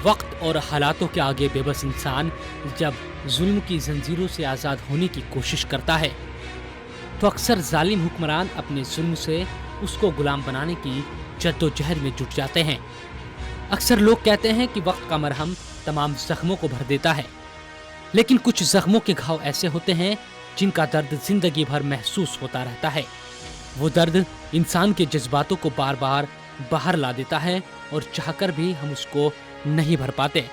वक्त और हालातों के आगे बेबस इंसान जब जुल्म की जंजीरों से आज़ाद होने की कोशिश करता है तो अक्सर जालिम हुक्मरान अपने जुल्म से उसको गुलाम बनाने की जद्दोजहद में जुट जाते हैं। अक्सर लोग कहते हैं कि वक्त का मरहम तमाम जख्मों को भर देता है, लेकिन कुछ जख्मों के घाव ऐसे होते हैं जिनका दर्द जिंदगी भर महसूस होता रहता है। वो दर्द इंसान के जज्बातों को बार बार बाहर ला देता है और चाहकर भी हम उसको नहीं भर पाते।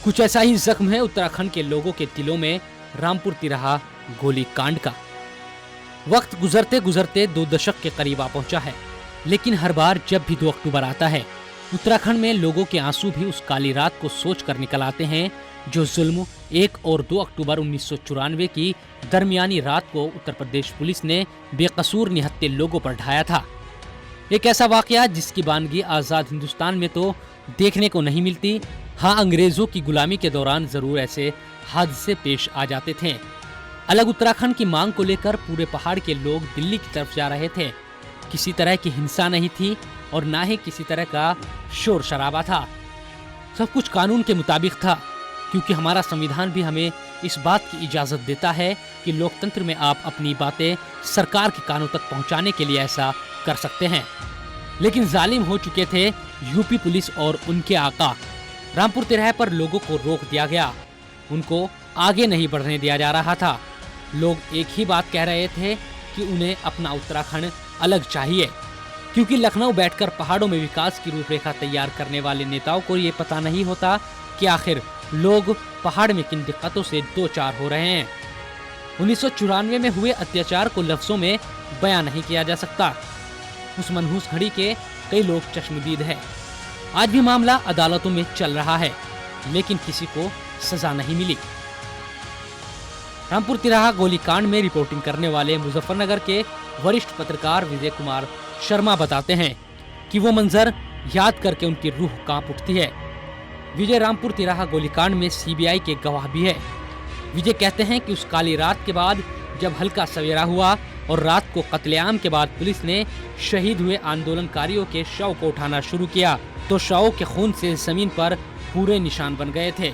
कुछ ऐसा ही जख्म है उत्तराखंड के लोगों के दिलों में रामपुर तिराहा गोली कांड का। वक्त गुजरते गुजरते 2 दशक के करीब आ पहुंचा है, लेकिन हर बार जब भी 2 अक्टूबर आता है उत्तराखंड में लोगों के आंसू भी उस काली रात को सोच कर निकल आते हैं जो जुल्म 1 और 2 अक्टूबर 1994 की दरमियानी रात को उत्तर प्रदेश पुलिस ने बेकसूर निहत्थे लोगों पर ढाया था। एक ऐसा वाकया जिसकी बानगी आज़ाद हिंदुस्तान में तो देखने को नहीं मिलती। हाँ, अंग्रेजों की गुलामी के दौरान जरूर ऐसे हादसे पेश आ जाते थे। अलग उत्तराखंड की मांग को लेकर पूरे पहाड़ के लोग दिल्ली की तरफ जा रहे थे। किसी तरह की हिंसा नहीं थी और ना ही किसी तरह का शोर शराबा था। सब कुछ कानून के मुताबिक था, क्योंकि हमारा संविधान भी हमें इस बात की इजाजत देता है कि लोकतंत्र में आप अपनी बातें सरकार के कानों तक पहुंचाने के लिए ऐसा कर सकते हैं। लेकिन जालिम हो चुके थे यूपी पुलिस और उनके आका। रामपुर तिराहे पर लोगों को रोक दिया गया, उनको आगे नहीं बढ़ने दिया जा रहा था। लोग एक ही बात कह रहे थे कि उन्हें अपना उत्तराखंड अलग चाहिए, क्योंकि लखनऊ बैठकर पहाड़ों में विकास की रूपरेखा तैयार करने वाले नेताओं को ये पता नहीं होता कि आखिर लोग पहाड़ में किन दिक्कतों से दो चार हो रहे हैं। 1994 में हुए अत्याचार को लफ्जों में बयां नहीं किया जा सकता। उस मनहूस घड़ी के कई लोग चश्मदीद हैं। आज भी मामला अदालतों में चल रहा है, लेकिन किसी को सजा नहीं मिली। रामपुर तिराहा गोलीकांड में रिपोर्टिंग करने वाले मुजफ्फरनगर के वरिष्ठ पत्रकार विजय कुमार शर्मा बताते हैं कि वो मंजर याद करके उनकी रूह कांप उठती है। विजय रामपुर तिराहा गोलीकांड में सीबीआई के गवाह भी है। विजय कहते हैं कि उस काली रात के बाद जब हल्का सवेरा हुआ और रात को कत्लेआम के बाद पुलिस ने शहीद हुए आंदोलनकारियों के शव को उठाना शुरू किया तो शवों के खून से जमीन पर पूरे निशान बन गए थे।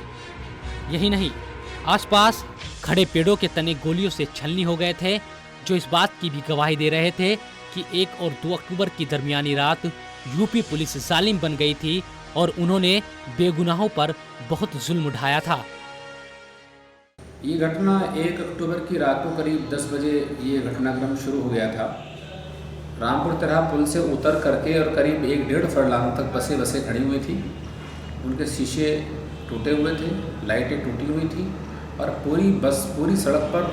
यही नहीं, आसपास खड़े पेड़ों के तने गोलियों से छलनी हो गए थे, जो इस बात की भी गवाही दे रहे थे कि 1 और 2 अक्टूबर की दरमियानी रात यूपी पुलिस जालिम बन गई थी और उन्होंने बेगुनाहों पर बहुत जुल्म ढाया था। ये घटना 1 अक्टूबर की रात को करीब 10 बजे ये घटनाक्रम शुरू हो गया था। रामपुर तिराहा पुल से उतर करके और करीब 1-1.5 फरलांग तक बसें खड़ी हुई थी। उनके शीशे टूटे हुए थे, लाइटें टूटी हुई थी और पूरी सड़क पर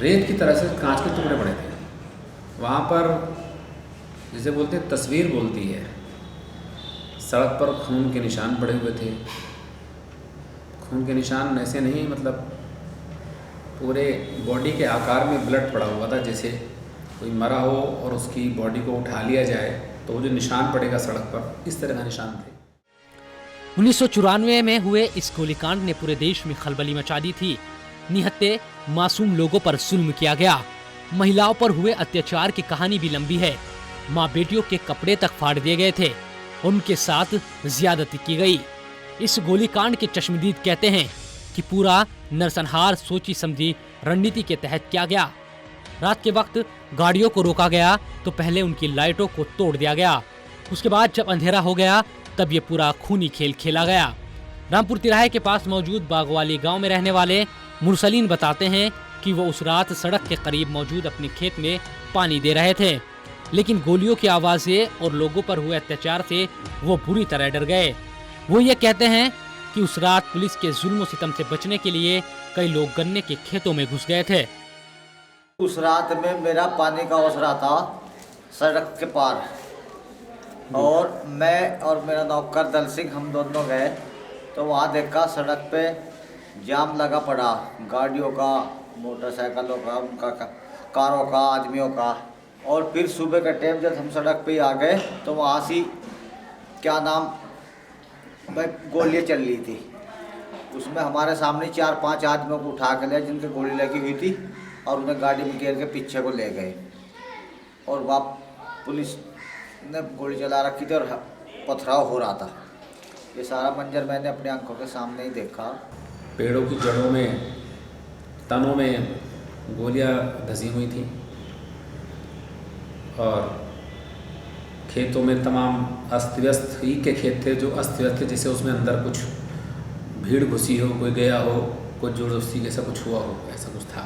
रेत की तरह से कांच के टुकड़े पड़े थे। वहाँ पर जिसे बोलते हैं तस्वीर बोलती है, सड़क पर खून के निशान पड़े हुए थे। खून के निशान ऐसे नहीं, मतलब पूरे बॉडी के आकार में ब्लड पड़ा हुआ था, जैसे कोई मरा हो और उसकी बॉडी को उठा लिया जाए तो वो जो निशान पड़ेगा सड़क पर, इस तरह का निशान थे। 1994 में हुए इस गोलीकांड ने पूरे देश में खलबली मचा दी थी। निहत्थे मासूम लोगों पर जुल्म किया गया। महिलाओं पर हुए अत्याचार की कहानी भी लंबी है। माँ बेटियों के कपड़े तक फाड़ दिए गए थे, उनके साथ ज्यादती की गई। इस गोलीकांड के चश्मदीद कहते हैं कि पूरा नरसंहार सोची समझी रणनीति के तहत किया गया। रात के वक्त गाड़ियों को रोका गया तो पहले उनकी लाइटों को तोड़ दिया गया। उसके बाद जब अंधेरा हो गया तब ये पूरा खूनी खेल खेला गया। रामपुर तिराहे के पास मौजूद बागवाली गांव में रहने वाले मुरसलीन बताते हैं कि वो उस रात सड़क के करीब मौजूद अपने खेत में पानी दे रहे थे, लेकिन गोलियों की आवाजें और लोगों पर हुए अत्याचार से वो बुरी तरह डर गए। वो ये कहते हैं कि उस रात पुलिस के जुल्म सितम से बचने के लिए कई लोग गन्ने के खेतों में घुस गए थे। उस रात में मेरा पानी का ओसरा था सड़क के पार, और मैं और मेरा नौकर दल सिंह हम दोनों गए तो वहाँ देखा सड़क पे जाम लगा पड़ा, गाड़ियों का, मोटरसाइकिलों का, उनका कारों का, आदमियों का। और फिर सुबह का टाइम जब हम सड़क पे आ गए तो वहाँ से भाई गोलियाँ चल रही थी। उसमें हमारे सामने 4-5 आदमियों को उठा के लिया जिनके गोली लगी हुई थी और उन्हें गाड़ी में घेर के पीछे को ले गए। और वहाँ पुलिस ने गोली चला रखी थी और पथराव हो रहा था। ये सारा मंजर मैंने अपनी आंखों के सामने ही देखा। पेड़ों की जड़ों में, तनों में गोलियां धसी हुई थी और खेतों में तमाम अस्त व्यस्त ही के खेत थे, जो अस्त व्यस्त थे, जैसे उसमें अंदर कुछ भीड़ घुसी हो, कोई गया हो, कुछ जोरदस्ती जैसा कुछ हुआ हो, ऐसा कुछ था।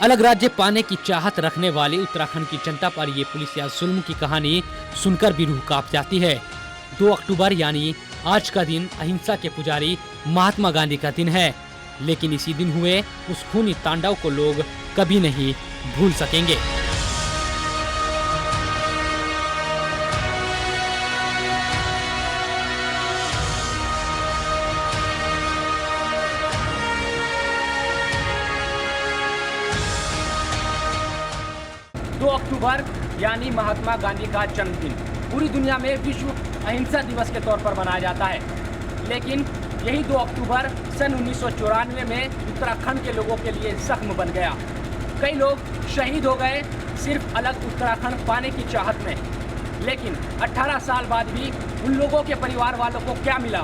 अलग राज्य पाने की चाहत रखने वाली उत्तराखंड की जनता पर ये पुलिस या जुल्म की कहानी सुनकर भी रूह कांप जाती है। 2 अक्टूबर यानी आज का दिन अहिंसा के पुजारी महात्मा गांधी का दिन है, लेकिन इसी दिन हुए उस खूनी तांडव को लोग कभी नहीं भूल सकेंगे। दो अक्टूबर यानी महात्मा गांधी का जन्मदिन पूरी दुनिया में विश्व अहिंसा दिवस के तौर पर मनाया जाता है, लेकिन यही 2 अक्टूबर सन 1994 में उत्तराखंड के लोगों के लिए जख्म बन गया। कई लोग शहीद हो गए सिर्फ अलग उत्तराखंड पाने की चाहत में, लेकिन 18 साल बाद भी उन लोगों के परिवार वालों को क्या मिला,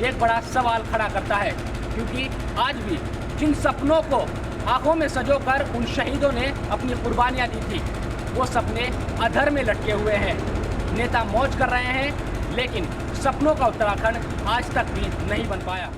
एक बड़ा सवाल खड़ा करता है। क्योंकि आज भी जिन सपनों को आंखों में संजोकर उन शहीदों ने अपनी कुर्बानियां दी थी, वो सपने अधर में लटके हुए हैं। नेता मौज कर रहे हैं, लेकिन सपनों का उत्तराखंड आज तक भी नहीं बन पाया।